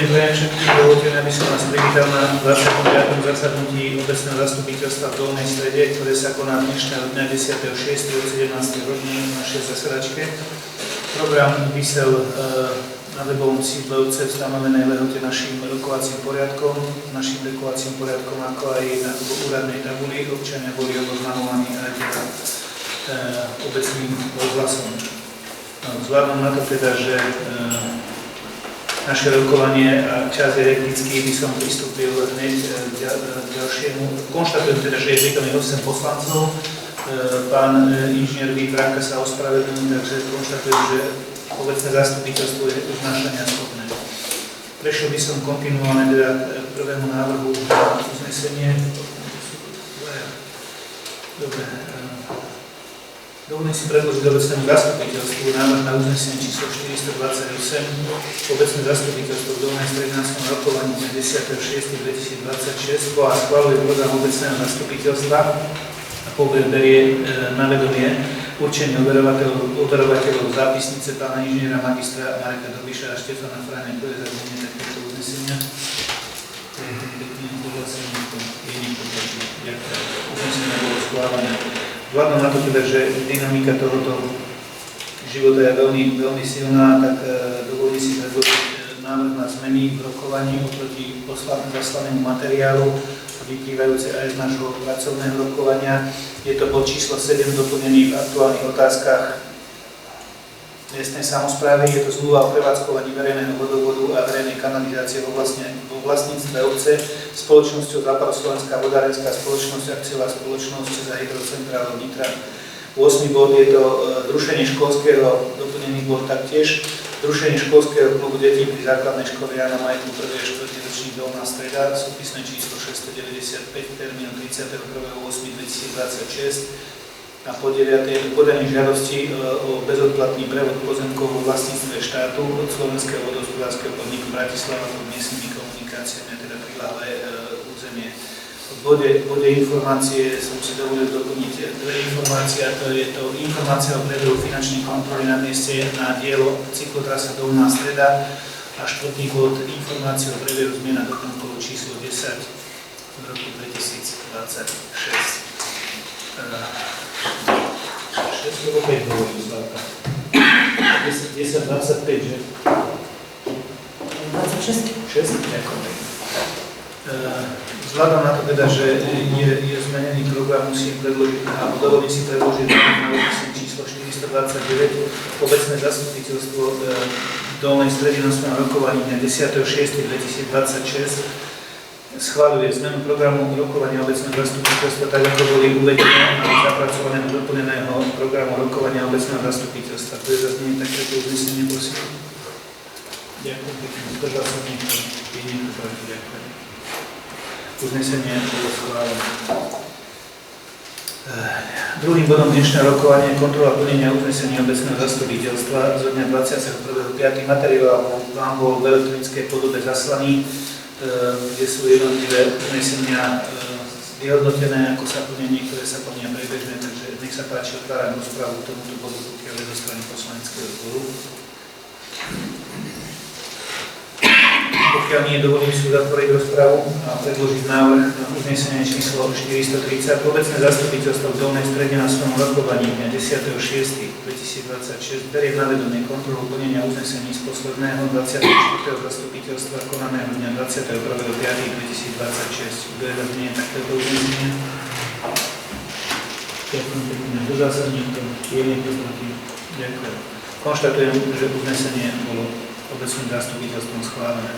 prajem všetkým, dovoľte mi, aby som vás privítal na 25. zasadnutí obecného zastupiteľstva v Dolnej Strede, ktoré sa koná dnešného dňa 10.6. od 17. hodiny v našej zasadačke. Program vysel na webovom sídle v stanovenej lehote našim rokovacím poriadkom, ako aj na úradnej tabuli. Občania boli oboznamovaní aj obecným rozhlasom. Vzhľadom na to teda, že naše rokovanie a čas je hektický, by som pristúpil hneď k ďalšiemu. Konštatujem teda, že je prítomných 8 poslancov. Pán inžinier Vítranka sa ospravedlňuje, takže konštatujem, že obecné zastupiteľstvo je uznášania schopné. Prešiel by som kontinuálne teda k prvému návrhu na uznesenie. Dobre. Dovolím si predložiť obecnému zastupiteľstvu návrh na uznesenie číslo 428. Obecné zastupiteľstvo v Dolnej Strede na svojom rokovaní 10.6.2026 schvaľuje program obecného zastupiteľstva a berie na vedomie určenie overovateľov zápisnice pána inžiniera magistra Mareka Dobiša a Štefana Frane, ktoré je zaznenie takéto uznesenia. Uznesenie bolo schválené. Vzhľadom na to teda, že dynamika tohoto života je veľmi silná, tak dovolím si predložiť návrh na zmeny v rokovaní oproti zaslanému materiálu, vyplývajúce aj z nášho pracovného rokovania. Je to bod číslo 7 doplnený v aktuálnych otázkach miestnej samosprávy. Je to zmluva o prevádzkovaní verejného vodovodu a verejnej kanalizácie vo vlastníctve obce spoločnosťou Západoslovenská vodárenská spoločnosť, akciová spoločnosť za hydrocentrálu Nitra. 8. bod je to zrušenie školského, doplnený bod taktiež, zrušenie školského klubu detí pri základnej škole Jana Majku 1. a 4. ročník Dolná Streda, súpisné číslo 695, termín 31.8.2026. A po 9. je to podanie žiadosti o bezodplatný prevod pozemkov vo vlastníctve štátu od Slovenského vodohospodárskeho podniku Bratislava pod miestnymi komunikáciami, teda priľahlé územie. V bode informácie som si dovolil doplniť dve informácie, a to je to informácia o prebehu finančnej kontroly na mieste na dielo cyklotrasa Dolná Streda a štvrtý bod informácie o prebehu zmien a doplnkov číslo 10 v roku 2026. 6 alebo 5 dovolím, Slavka. 10.25, že? 26. 6? Ďakujem. Vzhľadom na to teda, že je zmenený program, musím predložiť, a dovolím si predložiť na uznesenie číslo 429. Obecné zastupiteľstvo Dolnej Stredy na svojom rokovaní dňa 10.6.2026 schváľuje zmenu programu rokovania obecného zastupiteľstva, tak ako boli uvedené a zapracované do doplneného programu rokovania obecného zastupiteľstva. To je zaznenie takéto uznesenie, prosím. Ďakujem pekne. Zdržal sa niekto. Je niekto proti. Ďakujem. Uznesenie bolo schválené. Druhým bodom dnešného rokovania je kontrola plnenia uznesenia obecného zastupiteľstva zo dňa 21.5. Materiál vám bol v elektronickej podobe zaslaný, kde sú jednotlivé uznesenia vyhodnotené, ako sa plnia, niektoré sa plnia priebežne, takže nech sa páči, otváram rozprávu k tomuto bodu, pokiaľ je zo strany poslaneckého zboru. Pokiaľ nie, dovolím si zatvoriť rozprávu a predložiť návrh na uznesenie číslo 430. Obecné zastupiteľstvo v Dolnej Strede na svojom rokovaní dňa 10.6.2026 berie na vedomie kontrolu plnenia uznesení z posledného 24. zastupiteľstva konaného dňa 21.5.2026. Bude zaznenie takéto uznesenie? Ďakujem pekne. Zdržal sa niekto? Je niekto proti? Ďakujem. Konštatujem, že uznesenie bolo obecným zastupiteľstvom schválené.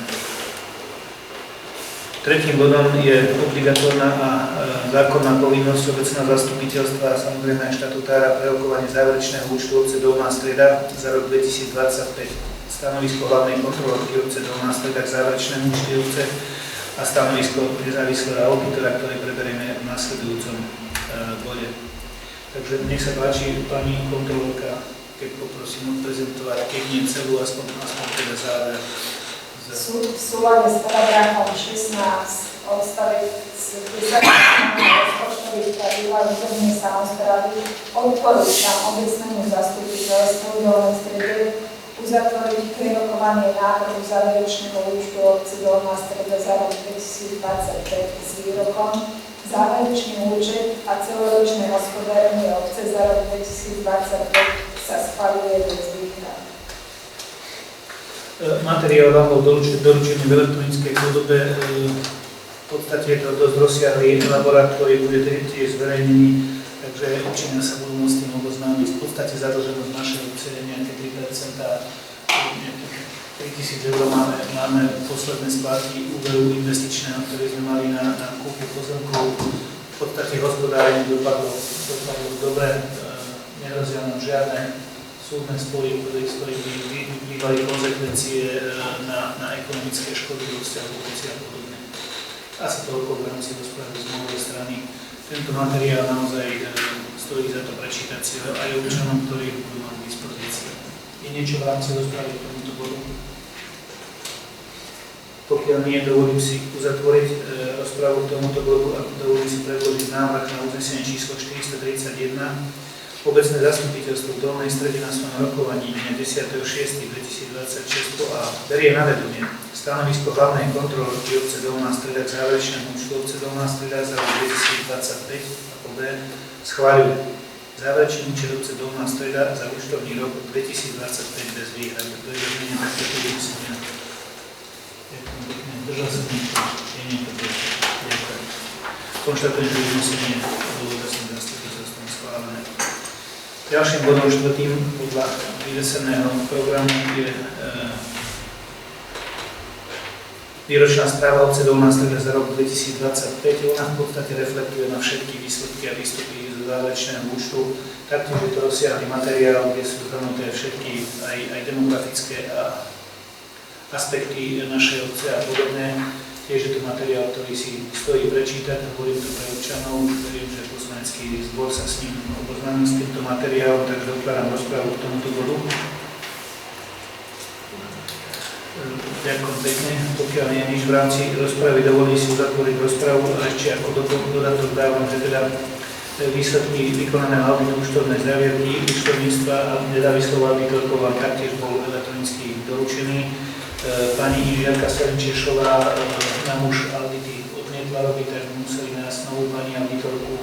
Tretím bodom je obligatórna a zákonná povinnosť obecného zastupiteľstva a samozrejme aj štatutára pre rokovanie záverečného účtu obce Dolná Streda za rok 2025. Stanovisko hlavnej kontrolórky obce Dolná Streda k záverečnému účtu obce a stanovisko nezávislého auditora, ktoré preberieme v nasledujúcom bode. Takže nech sa páči, pani kontrolórka, keď poprosím odprezentovať, keď nie celú, aspoň teda záver. V súlade s paragrafom 16 odstavec 10 rozpočtových pravidiel územnej samosprávy odporúčam obecnému zastupiteľstvu Dolnej Strede uzatvoriť prerokovanie návrhu záverečného účtu obce Dolná Streda za rok 2025 s výrokom záverečný účet a celoročné hospodárenie obce za rok 2025 sa schvaľuje bez výhrad. Materiál vám bol doručený v elektronickej podobe. V podstate je to dosť rozsiahlý laboratórium, bude tiež zverejnený, takže občania sa budú môcť s tým oboznámiť. V podstate zadlženosť našej obce je nejaké 3%, nejakých 3 000 eur máme posledné splátky úveru investičného, ktoré sme mali na kúpu pozemkov. V podstate hospodárenie dopadlo dobre, nehrozia nám žiadne súdne spory, z ktorých by vyplývali konzekvencie na ekonomické škody vo vzťahu veci a podobne. Asi toľko v rámci rozpravy z mojej strany. Tento materiál naozaj stojí za to prečítať si ho aj občanom, ktorí budú mať k dispozícii. Je niečo v rámci rozpravy k tomuto bodu? Pokiaľ nie, dovolím si uzatvoriť rozpravu k tomuto bodu a dovolím si predložiť návrh na uznesenie číslo 431. Obecné zastupiteľstvo v Dolnej Strede na svojom rokovaní dňa 10.6.2026 a berie na vedomie stanovisko hlavnej kontrolorky obce Dolná Streda k záverečnému účtu obce Dolná Streda za rok 2025 a po B schváľuje záverečný účet obce Dolná Streda za účtovný rok 2025 bez výhrad. To je vedenie takéto uznesenia. Ďakujem pekne. Držal sa niekto? Je niekto proti? Ďakujem. Konštatujem, že uznesenie bolo obecným zastupiteľstvom schválené. Ďalším bodom štvrtým podľa vyveseného programu je výročná správa obce Dolná Streda za rok 2025. Ona v podstate reflektuje na všetky výsledky a výstupy zo záverečného účtu. Taktiež je to rozsiahly materiál, kde sú zhrnuté všetky aj demografické aspekty našej obce a podobne. Tiež je to materiál, ktorý si stojí prečítať, hovorím to pre občanov, verím, že poslanecký zbor sa s ním oboznámi s týmto materiálom, takže otváram rozprávu k tomuto bodu. Ďakujem pekne. Pokiaľ nie je nič v rámci rozpravy, dovolím si uzatvoriť rozpravu a ešte ako dodatok dávam, že teda výsledky vykonaného auditu účtovnej závierky účtovníctva a nezávislou auditorkou vám taktiež bol elektronicky doručený. Pani inžinierka Selinčešová nám už audity odmietla robiť, takže museli nájsť novú pani auditorku,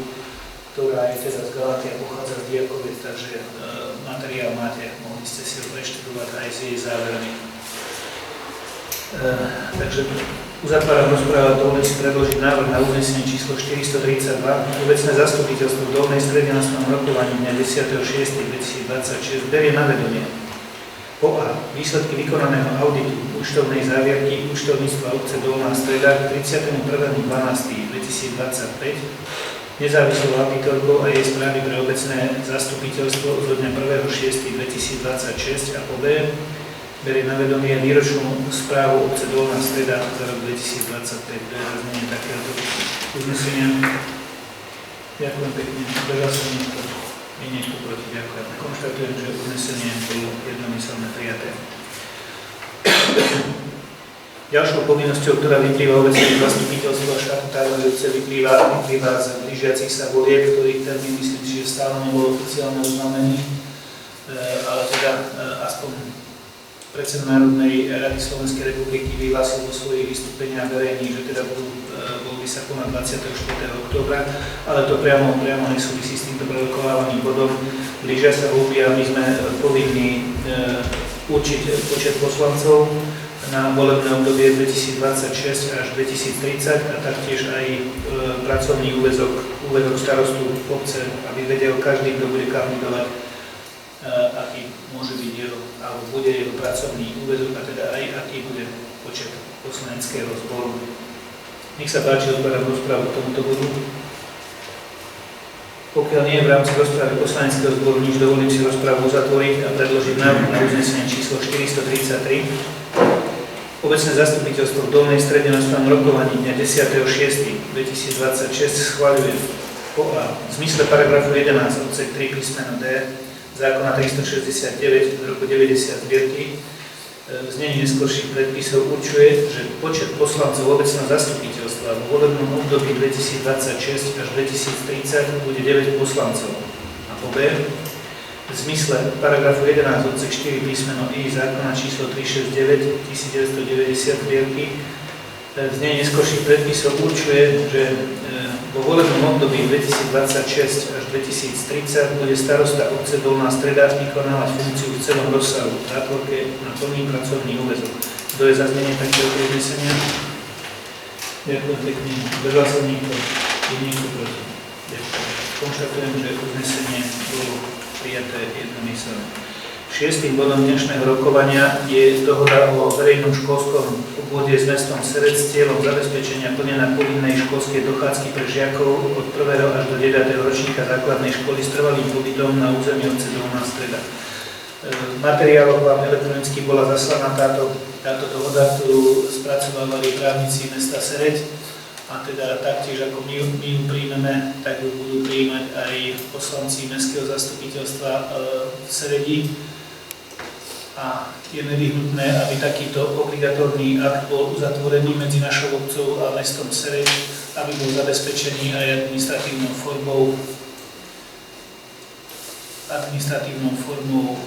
ktorá je teda z Galaty a pochádza z Diakoviec, takže materiál máte, mohli ste si ho preštudovať aj s jej závermi. Takže uzatváram rozprávu, dovolím si predložiť návrh na uznesenie číslo 432. Obecné zastupiteľstvo v Dolnej Strede na svojom rokovaní dňa 10.6.2026 berie na vedomie po A. Výsledky vykonaného auditu účtovnej závierky účtovníctva obce Dolná Streda k 31.12.2025 nezávislou auditorkou a jej správy pre obecné zastupiteľstvo zo dňa 1.6.2026 a po B. berie na vedomie výročnú správu obce Dolná Streda za rok 2025. To je rozumenie takéhoto uznesenia. Ďakujem pekne. Držal sa niekto. Je niekto proti. Ďakujem. Konštatujem, že uznesenie bolo jednomyselne prijaté. Ďalšou povinnosťou, ktorá vyplýva obecného zastupiteľstva a štatutárnej obce, vyplýva z blížiacich sa volieb, ktorých termín myslím, že stále nebol oficiálne oznámený, ale teda aspoň predseda Národnej rady Slovenskej republiky vyhlásil vo svojich vystúpeniach verejných, že teda voľby sa konať 24. októbra, ale to priamo nesúvisí s týmto prerokovávaným bodom. Blížia sa voľby a my sme povinní určiť počet poslancov na volebné obdobie 2026 až 2030 a taktiež aj pracovný úväzok starostu obce, aby vedel každý, kto bude kandidovať, aký môže byť jeho, alebo bude jeho pracovný úväzok a teda aj aký bude počet poslaneckého zboru. Nech sa páči, otváram rozprávu k tomuto bodu. Pokiaľ nie je v rámci rozprávy poslaneckého zboru nič, dovolím si rozprávu uzatvoriť a predložiť návrh na uznesenie číslo 433. Obecné zastupiteľstvo v Dolnej Strede na svojom rokovaní dňa 10.6.2026 schvaľuje po A v zmysle paragrafu 11 odsek 3 písmeno D zákona 369 z roku 90 zbierky v znení neskorších predpisov určuje, že počet poslancov obecného zastupiteľstva v volebnom období 2026 až 2030 bude 9 poslancov. A po B v zmysle paragrafu 11 odsek 4 písmeno I zákona číslo 369 1990 zbierky znenie neskorších predpisov určuje, že vo volebnom období 2026 až 2030 bude starosta obce Dolná Streda vykonávať funkciu v celom rozsahu v zátvorke na plný pracovný úväzok. Kto je za znenie takéhoto uznesenia? Ďakujem pekne. Držal sa niekto? Je niekto proti? Ďakujem. Konštatujem, že uznesenie bolo prijaté jednomyselne. Šiestým bodom dnešného rokovania je dohoda o verejnom školskom obvode s mestom Serec s cieľom zabezpečenia plnenia povinnej školskej dochádzky pre žiakov od 1. až do 9. ročníka základnej školy s trvalým pobytom na území obce Dolná Streda. V materiáloch vám elektronicky bola zaslaná táto dohoda, ktorú spracovávali právnici mesta Serec, a teda taktiež ako my ju príjmeme, tak ju budú prijímať aj poslanci mestského zastupiteľstva v Seredi. A je nevyhnutné, aby takýto obligatórny akt bol uzatvorený medzi našou obcou a mestom Sereď, aby bol zabezpečený aj administratívnou formou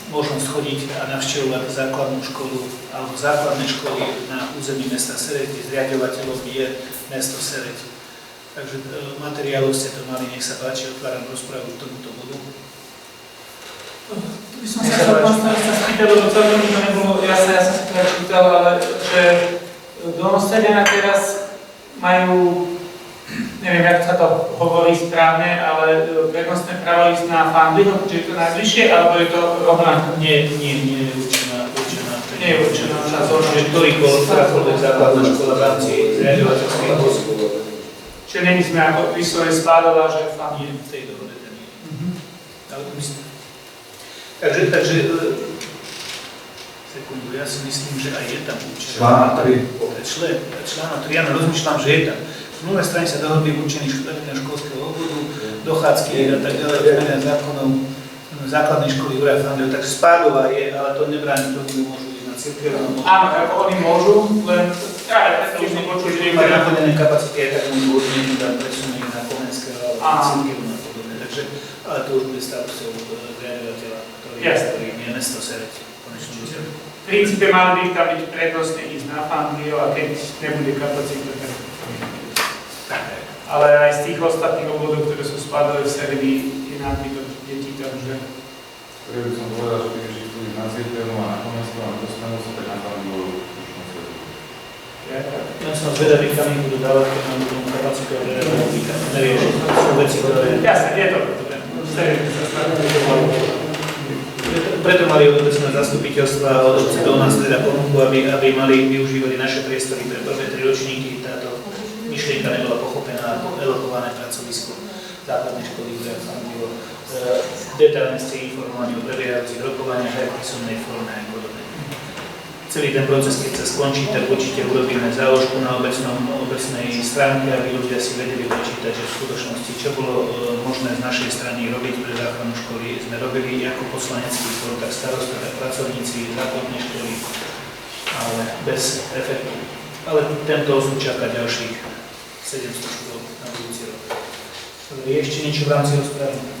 možnosť chodiť a navštevovať základnú školu alebo základné školy na území mesta Sereď, kde zriaďovateľom je mesto Sereď. Takže materiálov ste to mali, nech sa páči, otváram rozpravu k tomuto bodu. Tu by som sa chcel pán starosta spýtať, lebo celkom to nebolo jasné, ja som sa teda čítal, ale že Dolnostrediania teraz majú, neviem, ako sa to hovorí správne, ale prednostné právo ísť na Fandliho, či je to najbližšie, alebo je to rovnaké? Nie je určená. Nie je určená na zónu. Že ktorákoľvek základná škola v rámci zriaďovateľského poslu. Čiže není sme ako vyslovene spádala, že Nie, v tej dohode to nie je. Ale myslím. Takže, sekundu, ja si myslím, že aj je tam určená. Článok 3, áno, rozmýšľam, že je tam. V mnohé strane sa dohodli určených školského obvodu, dochádzky a tak ďalej, vymenia zákonov základnej školy Juraja Fandliho, takže spádová je, ale to nebráni, to môžu ísť na cirkevnú. áno, ako oni môžu, len ja už nepočuť, že Keď majú naplnené kapacity, aj tak môžu odmietnúť a presunúť na Komenské alebo cirkevnú a podobne. Takže, ale to už bude starosťou zriaďovateľa, ktorý je mesto Sereď. v princípe mali by tam byť prednostne ísť na Fandliho a keď nebude kapacita, tak. Ale aj z tých ostatných obvodov, ktoré sú spádové v Seredi, je nápýtok detí, takže... Ja by som povedal, že keď chcú ísť na cirkevnú a na Komenskú a dostanú sa tak na Fandliho už na svetu. Ja som zvedavý, kam ich budú dávať, keď nám budú kapacitu a neriešiť. Sú veci, ktoré... Jasne, je to dobré. Preto mali obecné zastupiteľstva od obce Dolná Streda ponuku, aby využívali naše priestory pre prvé 3 ročníky. Táto myšlienka nebola pochopená ako elokované pracovisko základnej školy Juraja Fandliho. Detailne ste informovaní o prebiehajúcich rokovaniach aj v písomnej forme aj podobne. Celý ten proces, keď sa skončí, tak určite urobíme záložku na obecnej stránke, aby ľudia si vedeli prečítať, že v skutočnosti, čo bolo možné z našej strany robiť pre základnú školy, sme robili ako poslanecký zbor, tak starosta, tak pracovníci základnej školy, ale bez efektu. Ale tento osud čaká ďalších 700 škôl na budúci rok. Je ešte niečo v rámci rozpravy?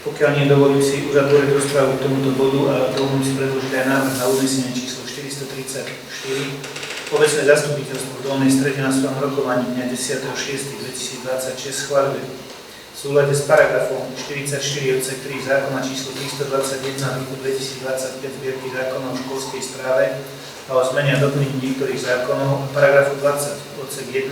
Pokiaľ nie, dovolím si uzatvoriť rozprávu k tomuto bodu a dovolím si predložiť aj návrh na uznesenie číslo 434. Obecné zastupiteľstvo v Dolnej Strede na svojom rokovaní dňa 10.6.2026 schvaľuje v súlade s paragrafom 44 odsek 3 zákona číslo 321 roku 2025 zbierky zákonov o školskej správe a o zmene a doplnení niektorých zákonov, paragrafu 20 odsek 1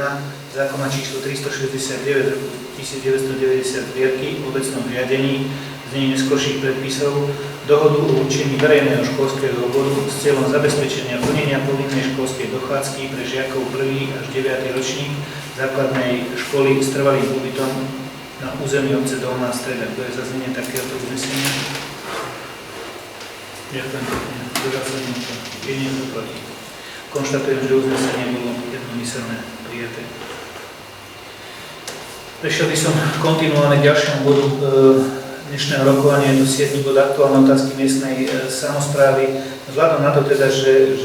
zákona číslo 369 roku 1990 zbierky v obecnom riadení, znení neskorších predpisov, dohodu o určení verejného školského obvodu s cieľom zabezpečenia plnenia povinnej školskej dochádzky pre žiakov 1. až 9. ročník základnej školy s trvalým pobytom na území obce Dolná Streda. To je za znenie takéhoto uznesenia. Ďakujem pekne. Je niekto proti. Konštatujem, že uznesenie bolo jednomyselné prijaté. Prešiel by som kontinuálne k ďalšiemu bodu dnešného rokovania, je to 7. bod aktuálne otázky miestnej samosprávy. Vzhľadom na to teda, že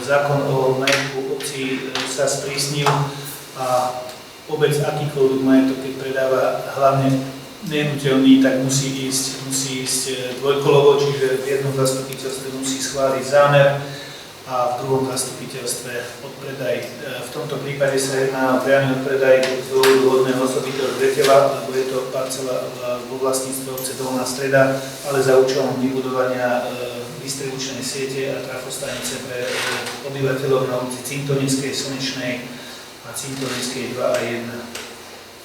zákon o majetku obcí sa sprísnil a obec akýkoľvek majetok, keď predáva hlavne nehnuteľný, tak musí ísť dvojkolovo, čiže v jednom zastupiteľstve musí schváliť zámer a v druhom zastupiteľstve odpredaj. V tomto prípade sa jedná o priamy odpredaj z dôvodu hodného osobitého zreteľa, lebo je to parcela vo vlastníctve obce Dolná Streda, ale za účelom vybudovania distribučnej siete a trafostanice pre obyvateľov na ulici Cintorinskej, Slnečnej a Cintorinskej 2 a 1.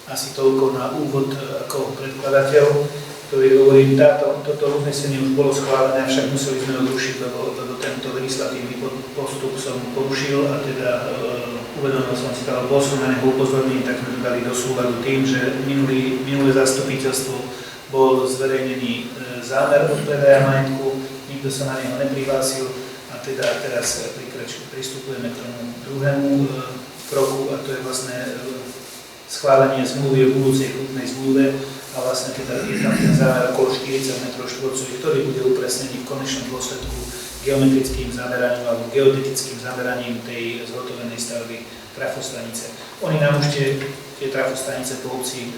Asi toľko na úvod ako predkladateľ, ktorý hovorí, toto uznesenie už bolo schválené, avšak museli sme ho zrušiť, lebo tento legislatívny postup som porušil a teda uvedomil som si, ale bol som na neho upozornený, tak sme to dali do súladu tým, že minulé zastupiteľstvo bol zverejnený zámer odpredaja majetku, nikto sa na neho neprihlásil a teda teraz pristupujeme k tomu druhému kroku a to je vlastne schválenie zmluvy o budúcej kúpnej zmluve a vlastne teda je tam ten zámer okolo 40 m2, ktorý bude upresnený v konečnom dôsledku geometrickým zameraním alebo geodetickým zameraním tej zhotovenej stavby trafostanice. Oni nám už tie trafostanice po obci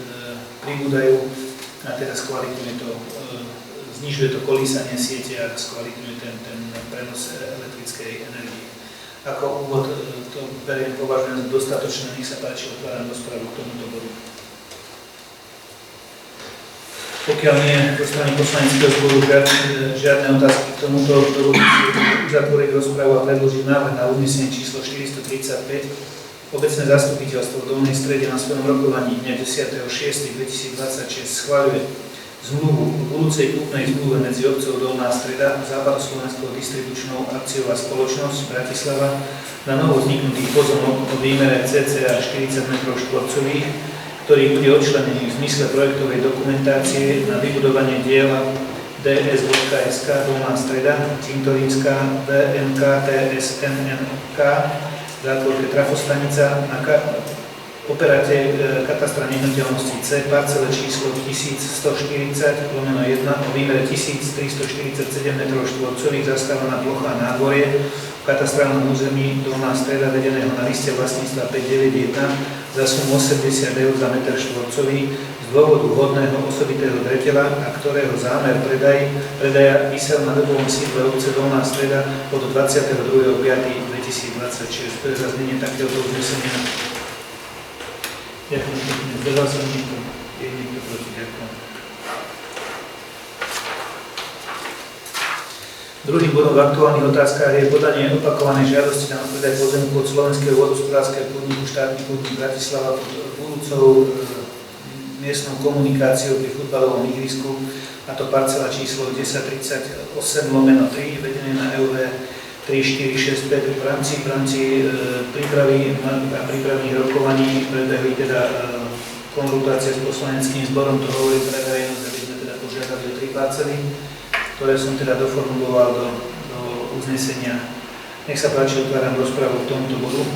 pribúdajú a teda skvalitňuje to, znižuje to kolísanie siete a skvalitňuje ten prenos elektrickej energie. Ako úvod to považujem za dostatočné, nech sa páči, otváram rozpravu k tomuto bodu. Pokiaľ nie zo strany poslaneckého zboru žiadne otázky k tomuto, dovolím si uzatvoriť rozpravu a predložiť návrh na uznesenie číslo 435. Obecné zastupiteľstvo v Dolnej Strede na svojom rokovaní dňa 10.6.2026 schváľuje zmluvu o budúcej kúpnej zmluve medzi obcov Dolná Streda a Západoslovenskou distribučnou akciová spoločnosť Bratislava na novo vzniknutý pozemok o výmere cca 40 m2, ktorý bude odčlenený v zmysle projektovej dokumentácie na vybudovanie diela DS.SK Dolná Streda, Cintorínska, VNK, TSNNK, zátvorke trafostanica na operáte katastra nehnuteľnosti C, parcele číslo 1140/1 o výmere 1347 m2, zastávaná plocha nádvorie v katastrálnom území Dolná Streda vedeného na liste vlastníctva 591 za sumu 80 eur za meter štvorcový z dôvodu hodného osobitého dreteľa a ktorého zámer predaja vysel na webovom sídle obce Dolná Streda od 22.5.2026. To je zaznenie takéhoto uznesenia. Ďakujem pekne. Zdržal som niekto. Je niekto proti. Ďakujem. Druhým bodom v aktuálnych otázkach je podanie opakovanej žiadosti na predaj pozemku od Slovenského vodohospodárskeho podniku Štátny podnik Bratislava pod budúcou miestnou komunikáciou pri futbalovom ihrisku, a to parcela číslo 1038/3 vedené na EUV 3465 v rámci prípravných rokovaní prebehli teda konzultácie s poslaneckým zborom, to hovorí pre verejnosť, aby sme teda požiadali o 3 parcely, ktoré som teda doformuloval do uznesenia. Nech sa páči, otváram rozpravu k tomuto bodu.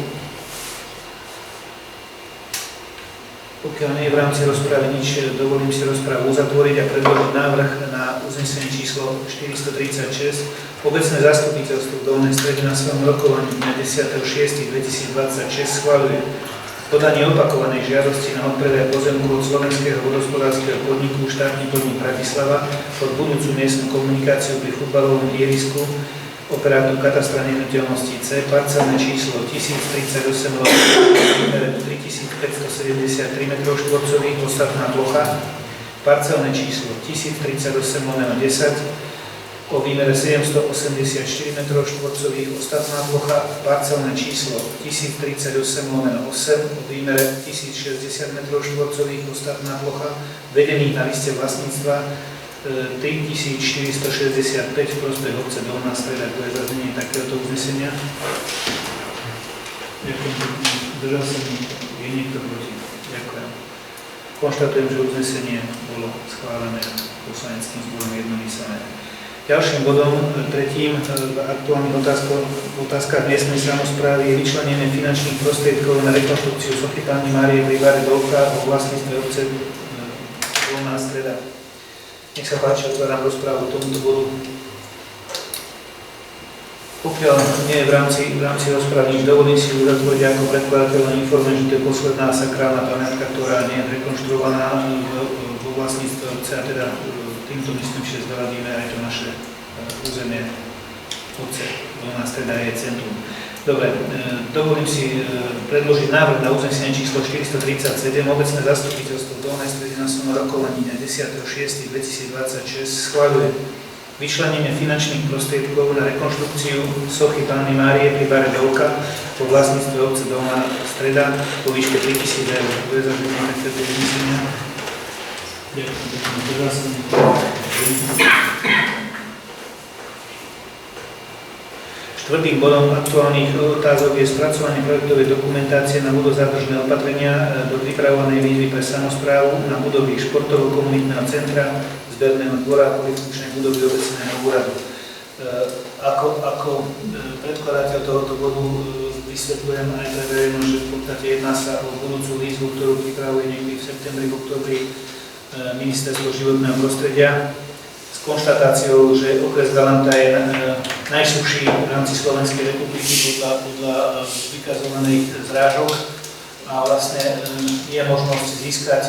Pokiaľ nie je v rámci rozpravy nič, dovolím si rozpravu uzatvoriť a predložiť návrh na uznesenie číslo 436. Obecné zastupiteľstvo v Dolnej Strede na svojom rokovaní dňa 10.6.2026 schváľuje podanie opakovanej žiadosti na odpredaj pozemku od Slovenského vodohospodárskeho podniku Štátny podnik Bratislava pod budúcu miestnu komunikáciu pri futbalovom ihrisku operátor katastra nehnuteľnosti C, parcelné číslo 1038/3573 m2, ostatná plocha, parcelné číslo 1038/10 o výmere 784 m2, ostatná plocha, parcelné číslo 1038/8 o výmere 1060 m2, ostatná plocha, vedených na liste vlastníctva 3465 v prospech obce Dolná Streda. To je zaznenie takéhoto uznesenia. Ďakujem. Držal som niekto. Je niekto proti? Ďakujem. Konštatujem, že uznesenie bolo schválené poslaneckým zborom jednomyselne. Ďalším bodom, tretím v aktuálnych otázkach miestnej samosprávy je vyčlenenie finančných prostriedkov na rekonštrukciu sochy Panny Márie pri Bare Dolka vo vlastníctve obce Dolná Streda. Nech sa páči, otváram rozprávu k tomuto bodu. Pokiaľ nie je v rámci rozprávy nič, dovolím si uzatvoriť ako predkladateľ, informujem, že to je posledná sakrálna pamiatka, ktorá nie je rekonštruovaná vo vlastníctve obce a teda týmto myslím, že zveľadíme aj to naše územie obce. Dolná Streda je centrum. Dobre, dovolím si predložiť návrh na uznesenie číslo 437. Obecné zastupiteľstvo v Dolnej Strede na svojom rokovaní dňa 10.6.2026 schvaľuje vyčlenenie finančných prostriedkov na rekonštrukciu sochy Panny Márie pri bare Dolka po vlastníctve obce Dolná Streda po výške 3 000 eur. To je za všetko takéto uznesenia. Štvrtým bodom aktuálnych otázok je spracovanie projektovej dokumentácie na vodozádržné opatrenia do pripravovanej výzvy pre samosprávu na budovy športovo-komunitného centra, zberného dvora a polyfunkčnej budovy obecného úradu. Ako predkladateľ tohoto bodu vysvetľujem aj pre verejnosť, že v podstate jedná sa o budúcu výzvu, ktorú pripravuje niekedy v septembri, v októbri Ministerstvo životného prostredia s konštatáciou, že okres Galanta je najsuchší v rámci Slovenskej republiky podľa vykazovaných zrážok a vlastne je možnosť získať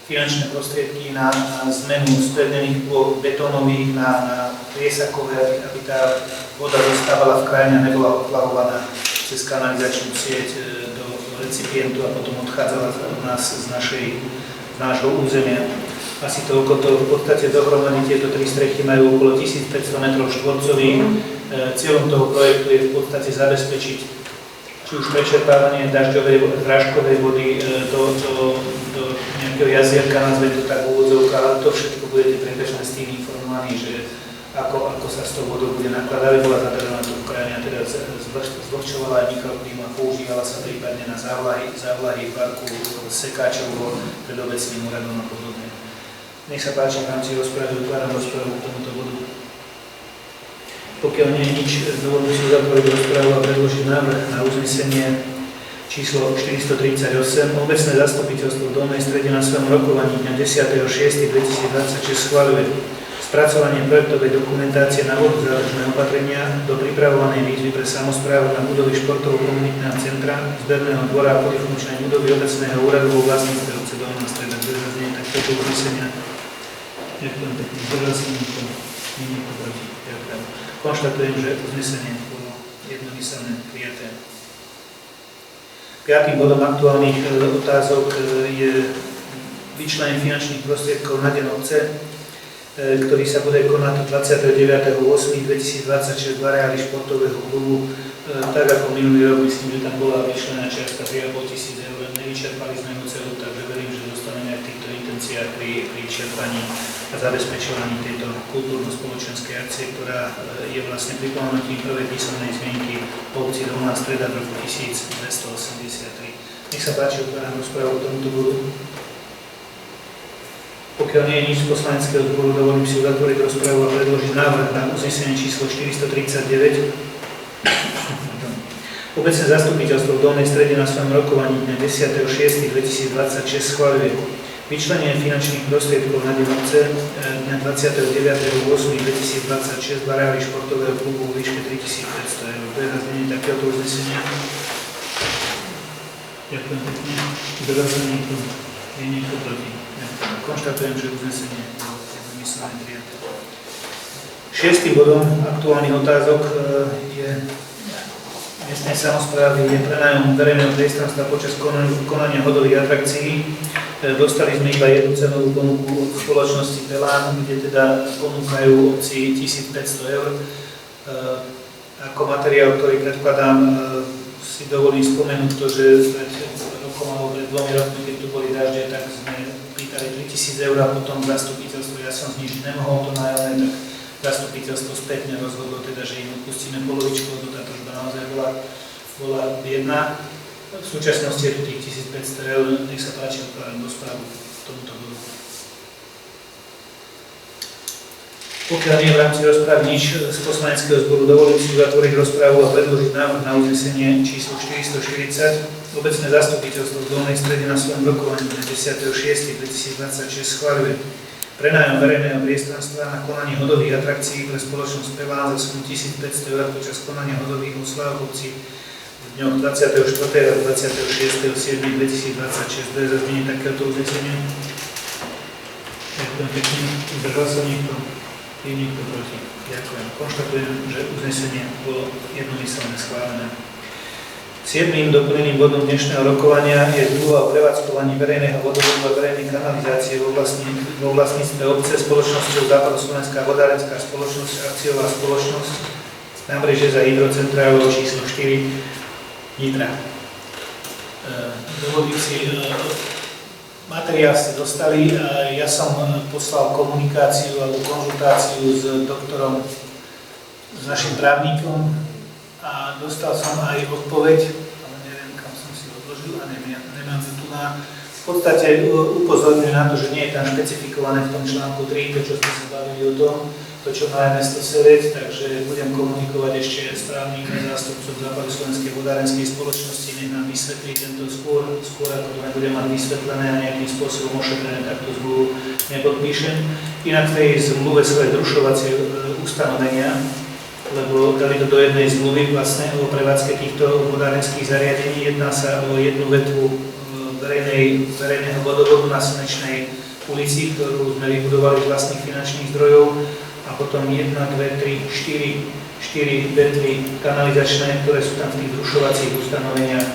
finančné prostriedky na zmenu spevnených plôch betónových na priesakové, aby tá voda zostávala v krajine a nebola odplavovaná cez kanalizačnú sieť do recipientu a potom odchádzala od nás z nášho územia. Asi toľko to v podstate dohromady tieto tri strechy majú okolo 1500 m2. Cieľom toho projektu je v podstate zabezpečiť či už prečerpávanie dažďovej zrážkovej vody do nejakého jazierka, nazve to tak úvodzovka, ale to všetko budete priebežne s tým informovaní, že ako sa s tou vodou bude nakladať, bola zadržaná tu v krajine, teda zvlhčovala aj mikroklímu a používala sa prípadne na závlahy parku sekáčov pred obecným úradom a podobne. Nech sa páči, v rámci rozpravy otváram rozpravu k tomuto bodu. Pokiaľ nie je nič, dovolím si uzatvoriť rozpravu a predložiť návrh na uznesenie číslo 438. Obecné zastupiteľstvo v Dolnej Strede na svojom rokovaní dňa 10.6.2026 schvaľuje spracovanie projektovej dokumentácie na vodozádržné opatrenia do pripravovanej výzvy pre samosprávu na budovy športovo-komunitného centra, zberného dvora a polyfunkčnej budovy obecného úradu vo vlastníctve obce Dolná Streda. Zaznenie takto uznesenia. Ďakujem pekne. Zdržal sa nikto. Nie nikto proti. Ďakujem. Konštatujem, že uznesenie bolo jednomyselne prijaté. Piatým bodom aktuálnych otázok je vyčlenenie finančných prostriedkov na deň obce, ktorý sa bude konať 29.8.2026 v areáli športového klubu. Tak ako minulý rok, myslím, že tam bola vyčlenená čiastka 3,5 000 eur. Nevyčerpali sme ju celú, takže verím, že dostaneme aj v týchto intenciách pri čerpaní a zabezpečovaní tejto kultúrno-spoločenskej akcie, ktorá je vlastne pripomenutím prvej písomnej zmienky po obci Dolná Streda v roku 1283. Nech sa páči, otváram rozprávu k tomuto bodu. Pokiaľ nie je nič z poslaneckého zboru, dovolím si uzatvoriť rozprávu a predložiť návrh na uznesenie číslo 439. Obecné zastupiteľstvo v Dolnej Strede na svojom rokovaní dňa 10.6.2026 schvaľuje vyčlenenie finančných prostriedkov na deň obce dňa 29.8.2026 v areáli športového klubu v výške 3 500 eur. To je zaznenie takéhoto uznesenia. Ďakujem pekne. Zdržal sa niekto? Je niekto proti? Konštatujem, že uznesenie bolo jednomyselne prijaté. Šiestým bodom aktuálnych otázok je miestnej samosprávy je prenájom verejného priestranstva počas konania hodových atrakcií. Dostali sme iba jednu cenovú ponuku od spoločnosti Pelán, kde teda ponúkajú obci 1500 eur. Ako materiál, ktorý predkladám, si dovolím spomenúť to, že pred rokom alebo pred 2 rokmi, keď tu boli dažde, tak sme pýtali 3000 eur a potom zastupiteľstvo, ja som znižiť nemohol to nájomné, tak zastupiteľstvo spätne rozhodlo teda, že im odpustíme polovičku, lebo tá tržba naozaj bola biedná. V súčasnosti je tu tých 1500 eur, nech sa páči, otváram rozprávu k tomuto bodu. Pokiaľ nie je v rámci rozprávy nič z poslaneckého zboru, dovolím si zatvoriť rozprávu a predložiť návrh na uznesenie číslo 440. Obecné zastupiteľstvo v Dolnej Strede na svojom rokovaní 10.6.2026 schvaľuje prenájom verejného priestranstva na konanie hodových atrakcií pre spoločnosť Pelán za sumu 1500 eur počas konania hodových oslav v obci v dňoch 24. a 26.7.2026. To je zaznenie takéhoto uznesenia. Ďakujem pekne. Zdržal sa niekto? Je niekto proti? Ďakujem. Konštatujem, že uznesenie bolo jednomyselne schválené. 7. doplneným bodom dnešného rokovania je zmluva o prevádzkovaní verejného vodovodu a verejnej kanalizácie vo vlastníctve obce spoločnosťou Západoslovenská vodárenská spoločnosť, akciová spoločnosť Nábrežie za hydrocentrálou číslo 4 Nitra. Dovodíci, materiál ste dostali, ja som poslal komunikáciu alebo konzultáciu s doktorom, s našim právnikom a dostal som aj odpoveď, ale neviem, kam som si odložil a nemám ju tu na. V podstate upozorňujem na to, že nie je tam špecifikované v tom článku 3, to čo sme sa bavili o tom, to čo má mesto Selec, takže budem komunikovať ešte s právnikmi zástupcom Západoslovenskej vodárenskej spoločnosti, nech nám vysvetlí tento skôr ako to nebude mať vysvetlené a nejakým spôsobom ošetrené, takto zmluvu nepodpíšem. Inak v tej zmluve sú aj zrušovacie ustanovenia, lebo dali to do jednej zmluvy vlastne o prevádzke týchto vodárenských zariadení. Jedná sa o jednu vetvu verejného vodovodu na Slnečnej ulici, ktorú sme vybudovali z vlastných finančných zdrojov, a potom 1, 2, 3, 4 vetvy kanalizačné, ktoré sú tam v tých zrušovacích ustanoveniach,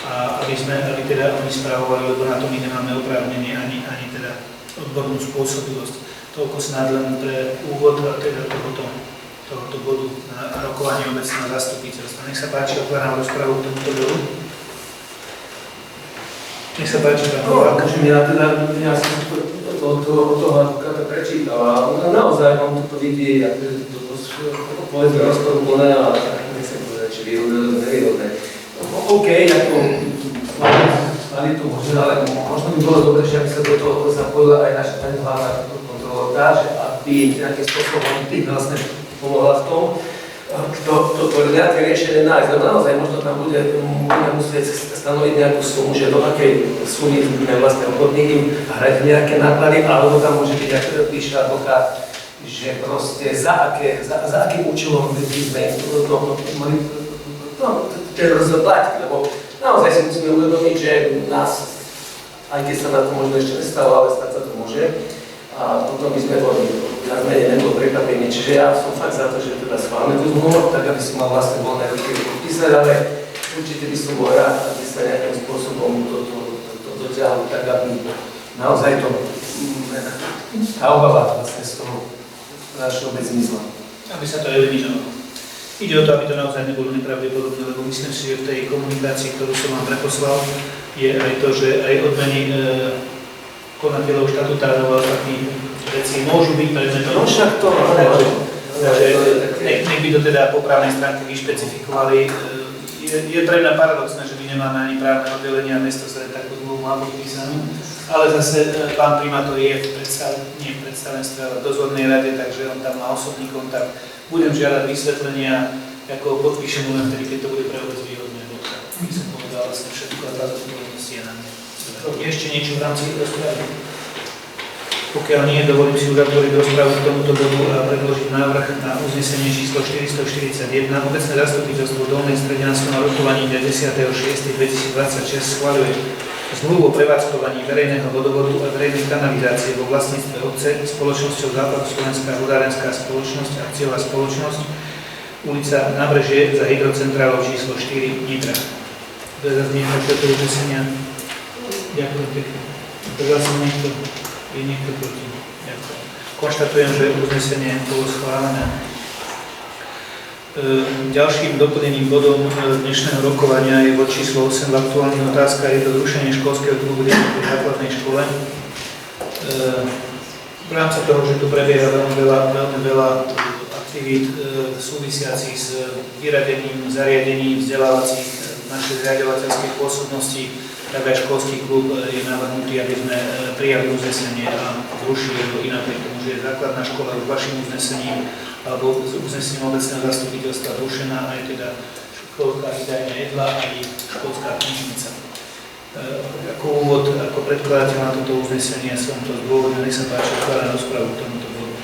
a aby teda oni spravovali, lebo na to my nemáme oprávnenie ani teda odbornú spôsobilosť. Toľko snad len pre úvod teda tohoto bodu na rokovanie obecného zastupiteľstva. Nech sa páči, otváram rozpravu k tomuto bodu. Nech sa páči, pán Kováľ. Ja som toho advokáta prečítal a naozaj mám toto vidieť, ako povedzme rozporúplné, ale nechcem povedať, či výhodné, alebo nevýhodné. OK, ako mali tu možno, ale možno by bolo dobre, že aby sa do toho zapojila aj naša pani hlavná kontrolórka, že aby nejakým spôsobom tým vlastne pomohla v tom, toto nejaké riešenie nájsť, lebo naozaj možno tam budeme musieť stanoviť nejakú sumu, že do akej sumy sme vlastne ochotní im hrať nejaké náklady, alebo tam môže byť, ako píše advokát, že proste za akým účelom by sme mali rozhodnúť, lebo naozaj si musíme uvedomiť, že nás, aj keď sa na to možno ešte nestalo, ale stať sa to môže, a potom by sme boli viac menej nebolo prekvapenie. Čiže ja som fakt za to, že teda schválme tú zmluvu, tak aby som mal vlastne voľné ruky podpísať, ale určite by som bol rád, aby sa nejakým spôsobom to dotiahlo, tak aby naozaj to tá obava vlastne z toho našho bez zmizla. Aby sa to eliminovalo. Ide o to, aby to naozaj nebolo nepravdepodobné, lebo myslím si, že v tej komunikácii, ktorú som vám preposlal, je aj to, že aj odmeny konateľov štatutárov a ostatných vecí môžu byť predmetom. No však to, takže nech by to teda po právnej stránke vyšpecifikovali. Je pre mňa paradoxné, že my nemáme ani právne oddelenie a mesto sa takú zmluvu má podpísanú, ale zase pán primátor je v predstavenstve, ale v dozornej rade, takže on tam má osobný kontakt. Budem žiadať vysvetlenia, ako podpíšem len vtedy, keď to bude pre obec výhodné. My som povedal vlastne všetko a zrazu je na mňa. Ešte niečo v rámci rozpravy? Pokiaľ nie, dovolím si uzatvoriť rozpravu k tomuto bodu a predložiť návrh na uznesenie číslo 441. Obecné zastupiteľstvo Dolnej Strede na svojom rokovaní 10.6.2026 schvaľuje zmluvu o prevádzkovaní verejného vodovodu a verejnej kanalizácie vo vlastníctve obce spoločnosťou Západoslovenská vodárenská spoločnosť, akciová spoločnosť, ulica Nábrežie za hydrocentrálou číslo 4 Nitra. To je zase niečo uznesenia. Ďakujem pekne. Zdržal som niekto? Je niekto proti? Ďakujem. Konštatujem, že uznesenie bolo schválené. Ďalším doplneným bodom dnešného rokovania je bod číslo 8. Aktuálna otázka je to zrušenie školského klubu v základnej škole. V rámci toho, že tu prebieha veľmi veľa aktivít súvisiacich s vyradením zariadení vzdelávacích v našej zriaďovateľskej pôsobnosti, tak aj školský klub je navrhnutý, aby sme prijali uznesenie a zrušili ho inak, pretože je základná škola s vašim uznesením alebo s uznesením obecného zastupiteľstva zrušená, aj teda školská hydajňa jedla a aj školská knižnica. Ako úvod, ako predkladateľ na toto uznesenie som to zdôvodnil, nech sa páči, otváram rozpravu k tomuto bodu.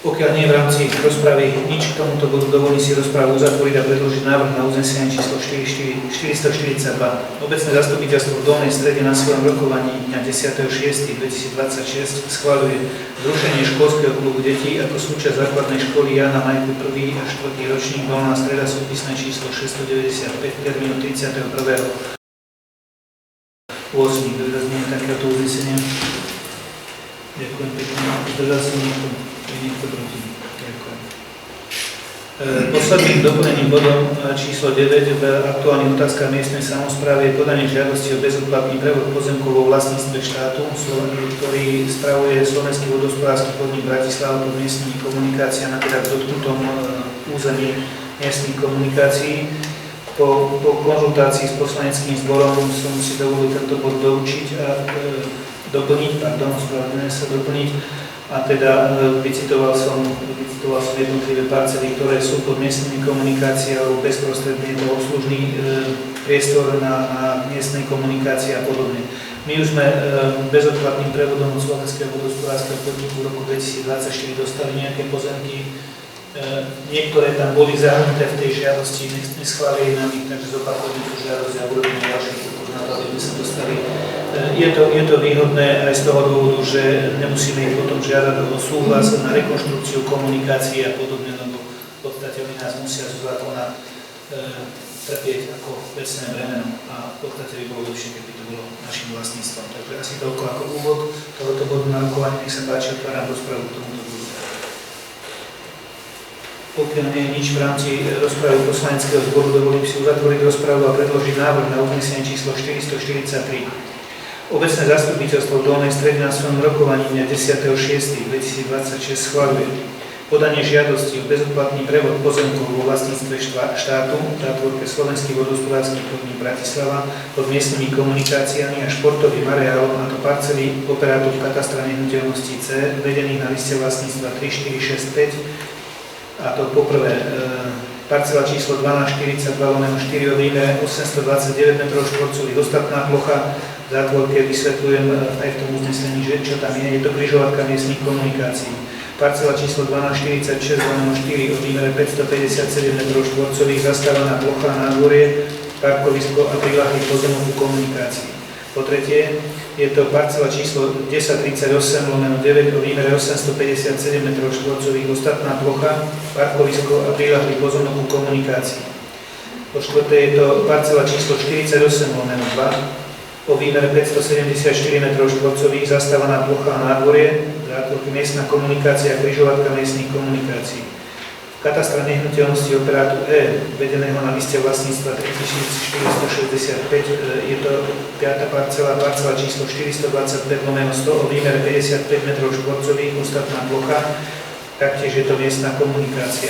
Pokiaľ nie je v rámci rozpravy nič k tomuto bodu, dovolím si rozpravu uzatvoriť a predložiť návrh na uznesenie číslo 442. Obecné zastupiteľstvo v Dolnej Strede na svojom rokovaní dňa 10.6.2026 schvaľuje zrušenie školského klubu detí ako súčasť základnej školy Jána Majku 1. a 4. ročník Dolná Streda súpisné číslo 695 termínu 31. 8. Kto zaznie takéto uznesenia? Ďakujem pekne. Zdržal sa niekto proti. Ďakujem. Posledným doplneným bodom číslo 9 v aktuálnych otázkach miestnej samosprávy je podanie žiadosti o bezodplatný prevod pozemkov vo vlastníctve štátu, ktorý spravuje Slovenský vodohospodársky podnik Bratislava pod miestnymi komunikáciami, teda v dotknutom území miestnych komunikácií. Po konzultácii s poslaneckým zborom som si dovolil tento bod doplniť a teda vycitoval som jednotlivé parcely, ktoré sú pod miestnymi komunikáciami alebo bezprostredne to obslužný priestor na miestnej komunikácii a podobne. My už sme bezodplatným prevodom od Slovenského vodohospodárskeho podniku v roku 2024 dostali nejaké pozemky. Niektoré tam boli zahrnuté v tej žiadosti, neschválili nám ich, takže zopakujeme tú žiadosť a urobíme ďalší pokus na to, aby sme sa dostali. Je to výhodné aj z toho dôvodu, že nemusíme ich potom žiadať o súhlas na rekonštrukciu komunikácií a podobne, lebo v podstate oni nás musia zo zákona trpieť ako vecné bremeno a v podstate by bolo lepšie, keby to bolo našim vlastníctvom. Takže asi toľko ako úvod tohoto bodu na rokovanie. Nech sa páči, otváram rozpravu k tomuto bodu. Pokiaľ nie je nič v rámci rozpravy poslaneckého zboru, dovolím si uzatvoriť rozpravu a predložiť návrh na uznesenie číslo 443. Obecné zastupiteľstvo v Dolnej Strede na svojom rokovaní dňa 10.6.2026 schvaľuje podanie žiadosti o bezodplatný prevod pozemkov vo vlastníctve štátu, zátvorke Slovenský vodohospodársky podnik Bratislava pod miestnymi komunikáciami a športovým areálom, a to parcely operátor katastra nehnuteľností C, vedených na liste vlastníctva 3465, a to poprvé parcela číslo 1242/4 o výmere 829 m2, ostatná plocha, v zátvorke vysvetľujem aj v tom uznesení, že čo tam je to križovatka miestnych komunikácií. Parcela číslo 1246/4 o výmere 557 m2, zastávaná plocha, nádvorie, parkovisko a priľahlý pozemok komunikácií. Po tretie, je to parcela číslo 1038/9 o výmere 857 m2, ostatná plocha, parkovisko a priľahlý pozemok komunikácií. Po štvrté, je to parcela číslo 48/2 o výmere 574 m2, zastávaná plocha a nádvorie, zátvorky miestna komunikácia a križovatka miestnych komunikácií. Katastra nehnuteľnosti operátu E, vedeného na liste vlastníctva 3465, je to 5. parcela číslo 425/100 o výmere 55 m2, ostatná plocha, taktiež je to miestna komunikácia.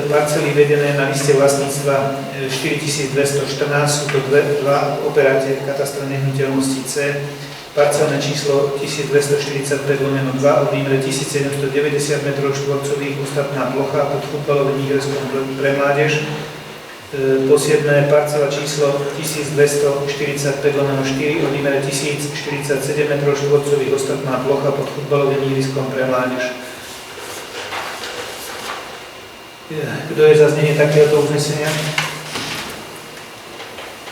Parcely vedené na liste vlastníctva 4214 sú to dva operácie katastra nehnuteľnosti C, parcelné číslo 1245/2 o výmere 1790 m2, ostatná plocha pod futbalovým ihriskom pre mládež. Po 7. parcela číslo 1245/4 o výmere 1047 m2, ostatná plocha pod futbalovým ihriskom pre mládež. Kto je za znenie takéhoto uznesenia?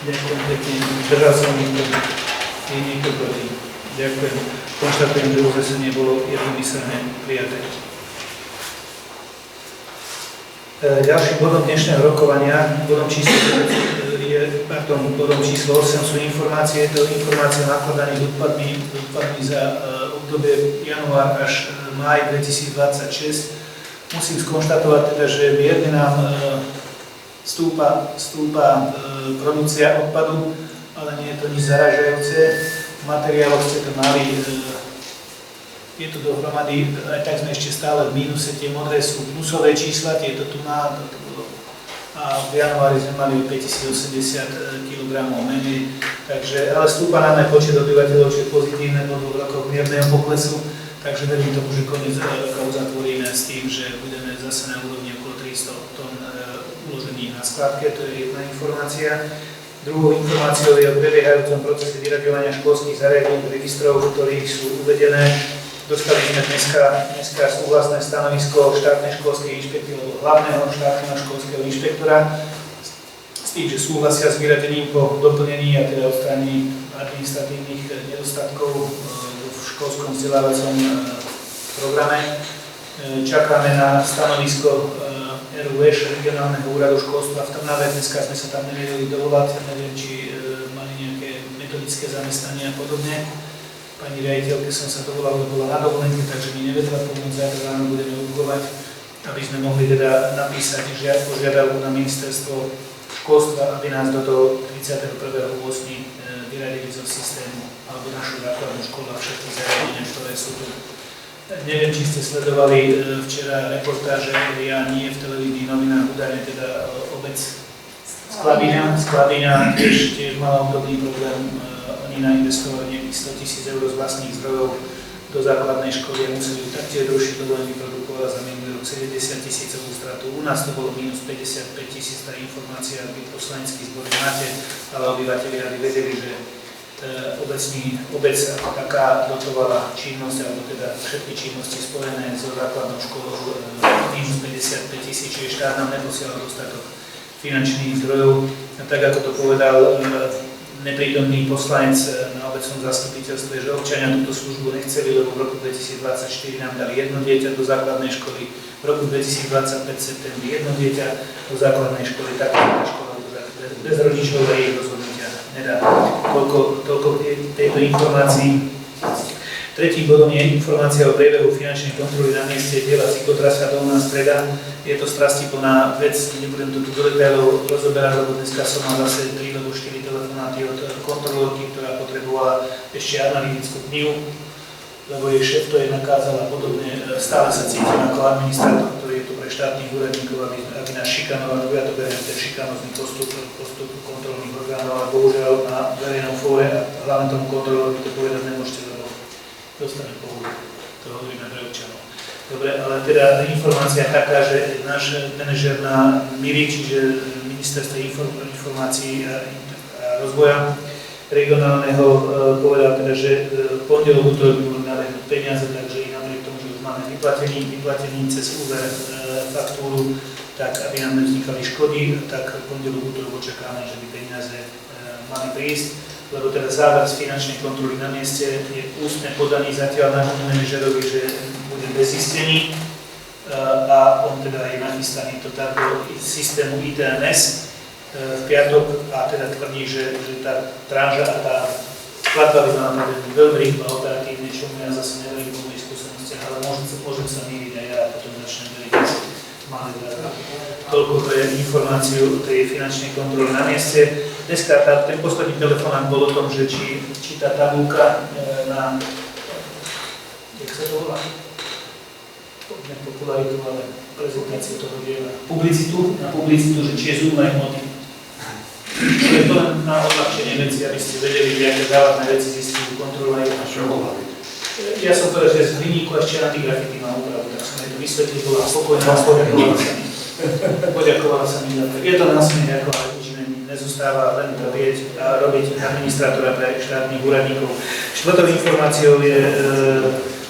Ďakujem pekne. Zdržal som niekto. Je niekto proti. Ďakujem. Konštatujem, že uznesenie bolo jednomyselne prijaté. Ďalším bodom dnešného rokovania, bodom číslo 8 sú informácie. Je to informácia o nakladaní s odpadmi za obdobie január až máj 2026. Musím skonštatovať teda, že mierne nám stúpa produkcia odpadu, ale nie je to nič zaražajúce. V materiáloch ste to mali, je to dohromady, aj tak sme ešte stále v mínuse, tie modré sú plusové čísla, tieto tu má, a v januári sme mali 5080 kg menej, takže, ale stúpa nám aj počet obyvateľov, čo je pozitívne po 2 rokoch mierneho poklesu, takže verím tomu, že koniec roka uzatvoríme s tým, že budeme zase na úrovni okolo 300 tón uložených na skladke, to je jedna informácia. Druhou informáciou je o prebiehajúcom procese vyraďovania školských zariadení do registrov, v ktorých sú uvedené Dostali sme dneska súhlasné stanovisko štátnej školskej inšpektory, hlavného štátneho školského inšpektora, s tým, že súhlasia s vyradením po doplnení a teda odstránení administratívnych nedostatkov v školskom vzdelávacom programe. Čakáme na stanovisko RUŠ, regionálneho úradu školstva v Trnave. Dneska sme sa tam nevedeli dovolať, neviem, či mali nejaké metodické zamestnania a podobne. Pani riaditeľke som sa dovolal, lebo bola na dovolenke, takže mi nevedela pomôcť, zajtra ráno budeme ukovať, aby sme mohli teda napísať požiadavku na ministerstvo školstva, aby nás do toho 31.8. vyradili zo systému alebo našu základnú školu a všetky zariadenia, ktoré sú tu. Neviem, či ste sledovali včera reportáže, ja nie v televíznych novinách, údajne teda obec Skladina tiež mala obdobný problém. Oni nainvestovali nejakých 100 000 eur z vlastných zdrojov do základnej školy a museli ju taktiež rušiť, lebo oni vyprodukovali za minulý rok 70 000 stratu. U nás to bolo minus 55 000, tá informácia, aby poslanecký zbor máte, ale obyvateľi aby vedeli, že obec ako taká dotovala činnosť, alebo teda všetky činnosti spojené so základnou školou minus 55 000, čiže štát nám neposielal dostatok finančných zdrojov. A tak ako to povedal neprítomný poslanec na obecnom zastupiteľstve, že občania túto službu nechceli, lebo v roku 2024 nám dali jedno dieťa do základnej školy, v roku 2025 septembri jedno dieťa do základnej školy, taká škola bez rodičov a jej rozhodnutia nedá. Toľko k tejto informácii. Tretím bodom je informácia o priebehu finančnej kontroly na mieste diela cyklotrasa Dolná Streda. Je to strastiplná vec, nebudem to tu do detailov rozoberať, lebo dneska som mal zase 3 alebo 4 telefonáty od kontrolórky, ktorá potrebovala ešte analytickú knihu, lebo jej šéf to je nakázala podobne. Stále sa cítim ako administrátor, ktorý je tu pre štátnych úradníkov, aby nás šikanoval. Ja to beriem, ten šikanózny postup kontrolných orgánov, ale bohužiaľ na verejnom fóre a hlavne tomu kontrolórovi to povedať nemôžete, lebo dostane pohodu. To hovoríme pre občanov. Dobre, ale teda informácia je taká, že náš manažer na MIRI, čiže Ministerstvo informácií a rozvoja regionálneho, povedal teda, že pondelok útorok budú nabehnúť peniaze, takže i napriek tomu, že už máme vyplatený cez úver faktúru, tak aby nám nevznikali škody, tak pondelok útorok očakáme, že by peniaze mali prísť. Lebo teda záver z finančnej kontroly na mieste je ústne podaný zatiaľ nášmu manažerovi, že bude bez zistení a on teda je nachystaný to tak do systému ITMS v piatok a teda tvrdí, že tá tranža a tá platba by mala byť veľmi rýchlo operatívne, čo ja zase neverím po mojej skúsenosti, ale môžem sa míriť a ja potom začnem veriť, že máme teda toľko pre informáciu tej finančnej kontroly na mieste. Dneska ten posledný telefonát bol o tom, že či tá tabulka na, jak sa to volá? Ne popularitu, ale prezentáciu toho diela. Na publicitu, že či je zúmaj hmoty. Je to len na odľahčenie veci, aby ste vedeli, aké závažné veci zistujú, kontrolujú. Ja som povedal, že z hliníku ešte na tých grafity mám úpravu, tak som jej to vysvetlil, bola spokojná, poďakovala sa mi za to. Je to následne, ako ale nič nezostáva len robiť administrátora pre štátnych úradníkov. Štvrtou informáciou je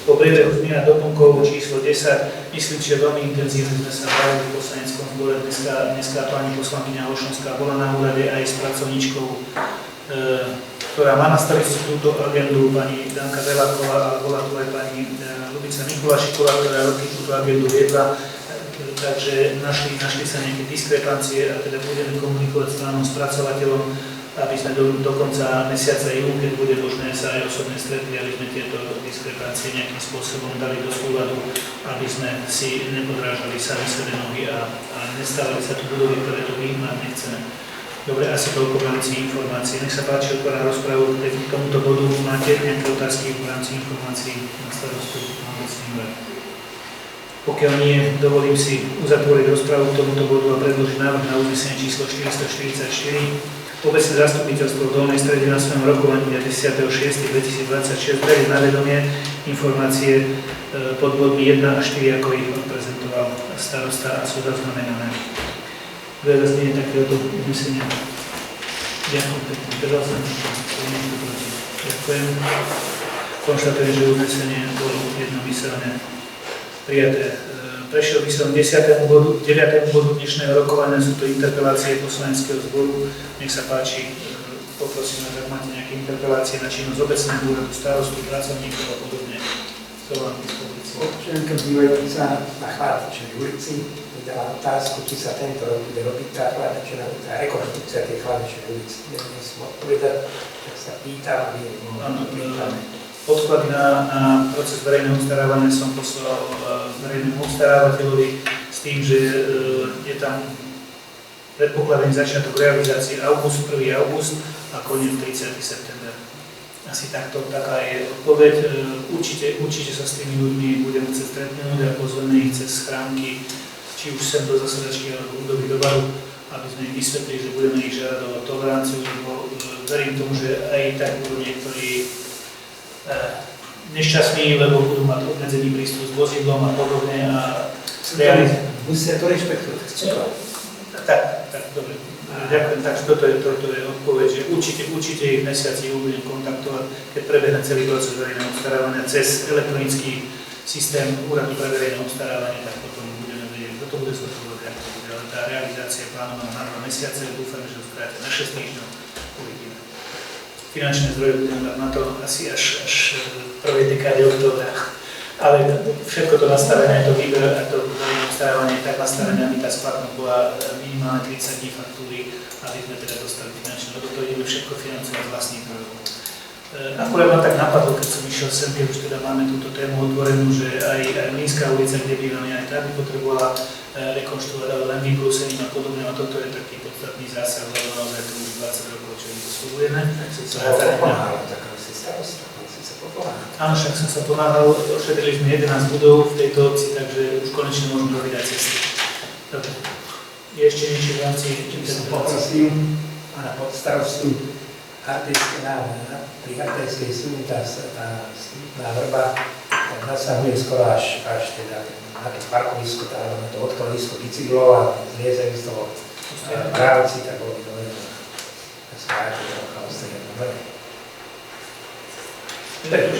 o priebehu zmien a doplnkov číslo 10. Myslím, že veľmi intenzívne sme sa bavili v poslaneckom zbore. Dneska pani poslankyňa Olšonská bola na úrade aj s pracovníčkou, ktorá má na starosti túto agendu, pani Danka Zeláková, ale bola tu aj pani Lubica Mikulášiková, ktorá roky túto agendu viedla. Takže našli sa nejaké diskrepancie a teda budeme komunikovať s pánom spracovateľom, aby sme do konca mesiaca júna, keď bude možné sa aj osobne stretli, aby sme tieto diskrepancie nejakým spôsobom dali do súladu, aby sme si nepodrážali sami sebe nohy a nestávali sa tu budovy, ktoré tu my nechceme. Dobre, asi toľko v rámci informácií. Nech sa páči, otváram rozprávu k tomuto bodu. Máte nejaké otázky v rámci informácií na starostu na obecný úrad? Pokiaľ nie, dovolím si uzatvoriť rozprávu k tomuto bodu a predložiť návrh na uznesenie číslo 444. Obecné zastupiteľstvo v Dolnej Strede na svojom rokovaní 10.6.2026 berie na vedomie informácie pod bodmi 1 a 4, ako ich odprezentoval starosta a sú zaznamenané. Kto je zaznenie takéhoto uznesenia? Ďakujem pekne. Ďakujem. Konštatujem, že uznesenie bolo jednomyselne prijaté. Prešiel by som 9. bodu dnešného rokovania, sú to interpelácie poslaneckého zboru. Nech sa páči, poprosím vás, ak máte nejaké interpelácie na činnosť obecného úradu, starostu, pracovníkov a podobne. Slovo k dispozícii. Občianka bývajúca na Chladničnej ulici mi dala otázku, či sa tento rok bude robiť tá rekonštrukcia tej Chladničnej ulici. Neviem som odpovedať, tak sa pýtam, aby pýtame. Podklady na proces verejného obstarávania som poslal verejnému obstarávateľovi s tým, že je tam predpokladaný začiatok realizácie 1. august a koniec 30. september. Asi takto, taká je odpoveď. Určite sa s tými ľuďmi budeme chcieť stretnúť a pozveme ich cez schránky, či už sem do zasadačky alebo budovy do baru, aby sme im vysvetlili, že budeme ich žiadať o toleranciu, lebo verím tomu, že aj tak budú niektorí nešťastní, lebo budú mať obmedzený prístup s vozidlom a podobne a Musia to rešpektovať. Tak, dobre. Ďakujem, takže toto je odpoveď, že určite ich mesiaci budem kontaktovať, keď prebehne celý proces verejného obstarávania cez elektronický systém úradu pre verejné obstarávanie, tak potom budeme vedieť, kto to bude schopný, ale tá realizácia je plánovaná na 2 mesiace, dúfam, že ho skráte na 6 týždňov, uvidíme. Finančné zdroje budeme mať na to asi až v prvej dekáde októbra. Ale všetko to nastavené, to výber a to verejné obstarávanie je tak nastavené, aby tá splatnosť bola minimálne 30 dní faktúry, aby sme teda dostali finančné, lebo to ideme všetko financovať z vlastných zdrojov. Akurát ma tak napadlo, keď som išiel sem, keď už teda máme túto tému otvorenú, že aj Mlínska ulica, kde bývame, aj tá by potrebovala rekonštruovať, ale len vybrúsením a podobne, a toto je taký podstatný zásah, lebo naozaj to už 20 rokov, čo my posúvujeme. Áno, však som sa pomáhal, ošetrili sme 11 budov v tejto obci, takže už konečne môžeme robiť aj cesty. Dobre. Je ešte niečo v rámci interpelácie? Poprosím pána podstarostu pri Hartejskej strune, tá strutná vrba nasahuje skoro až teda na to parkovisko, na to odkladisko bicyklov a zliezajú z toho právci, tak bolo by dobre. Skrátiť trocha ostatne dobre.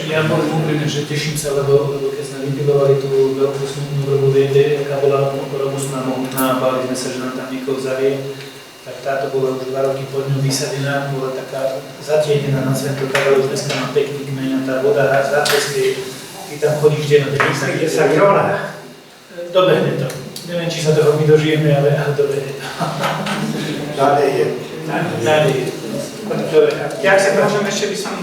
Ja poviem úprimne, že teším sa, lebo keď sme vypilovali tú veľkú smutnú vrbu, viete, aká bola robustná, mohutná, báli sme sa, že nám tam niekoho zavie, tak táto bola už 2 roky pod ňou vysadená, bola taká zatienená na svetlo, tak ale už dneska mám pekný kmeň a tá voda zatrestie, ty tam chodíš dennodenne. Je sa krona. Dobehne to. Neviem, či sa toho my dožijeme, ale dobehne to. Nádej. Dobre. Ja sa môžem ešte by som,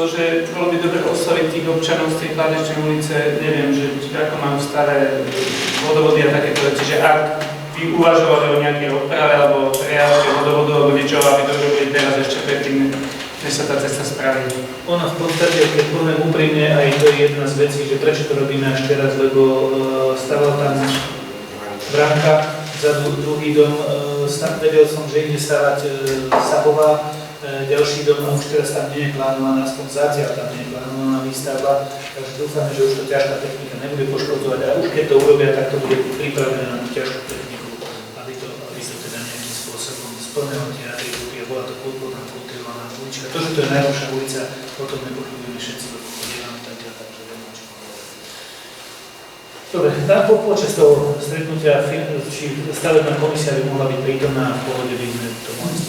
že bolo by dobre osloviť tých občanov z tej Chladničnej ulice, neviem, že ako majú staré vodovody a takéto veci, že ak by uvažovali o nejakej oprave alebo prejavke vodovodu alebo niečo, aby to robili teraz ešte predtým, než sa tá cesta spraví. Ono v podstate, keď poviem úprimne, aj to je jedna z vecí, že prečo to robíme až teraz, lebo staval tam bránka za druhý dom, vedel som, že ide stavať Sabová, ďalší dom, a už teraz tam nie je plánovaná, aspoň zatiaľ tam nie je plánovaná výstavba, takže dúfame, že už to ťažká technika nebude poškodzovať a už keď to urobia, tak to bude pripravené na tú ťažkú techniku, aby to teda nejakým spôsobom splnilo tie atribúty a bola to kultivovaná ulička. To, že to je najlepšia ulica, potom nepochybujeme všetci, lebo chodíme takže vieme, o čom hovoríme. Dobre, počas toho stretnutia, či stavebná komisia by mohla byť prítomná, v pohode by sme to mohli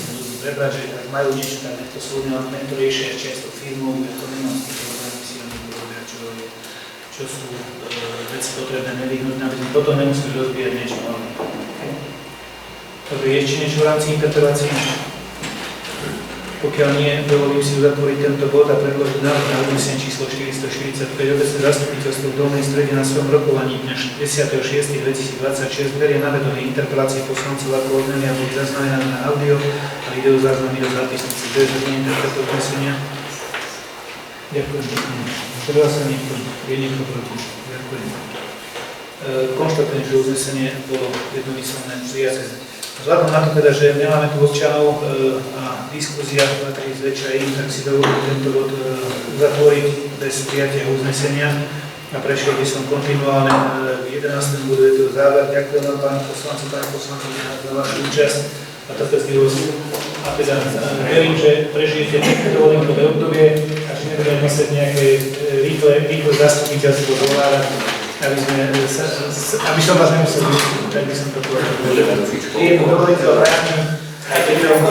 prebrať, že ak majú niečo, tak nech to súdne, nech to riešia ešte aj s tou firmou, to nemám s týmto organizáciami, čo sú veci potrebné, nevyhnutné, aby sme potom nemuseli rozbíjať niečo nové. Dobre, je ešte niečo v rámci interpelácií? Pokiaľ nie, dovolím si uzatvoriť tento bod a predložiť návrh na uznesenie číslo 445 obecné zastupiteľstvo v Dolnej Strede na svojom rokovaní dňa 10.6.2026 berie na vedomie interpelácie poslancov ako odmeny a boli zaznamenané na audio a video záznamy do zápisnice. Bez zhodnenia tohto uznesenia. Ďakujem pekne. Zdržal sa niekto? Je niekto proti? Ďakujem. Konštatujem, že uznesenie bolo jednomyselné prijaté. Vzhľadom na to teda, že nemáme tu občanov a diskusia patrí zväčša im, tak si dovolím tento bod uzatvoriť bez prijatia uznesenia a prešiel by som kontinuálne k 11. bodu, je to záver. Ďakujem vám, páni poslanci, za vašu účasť a trpezlivosť. A teda verím, že prežijete pekné dovolenkové obdobie a že či nebudeme musieť nejaké rýchle zastupiteľstvo zvolávať, aby som vás nemusel využiť, tak by som to povedal. Dovolite o vrátni aj deťom.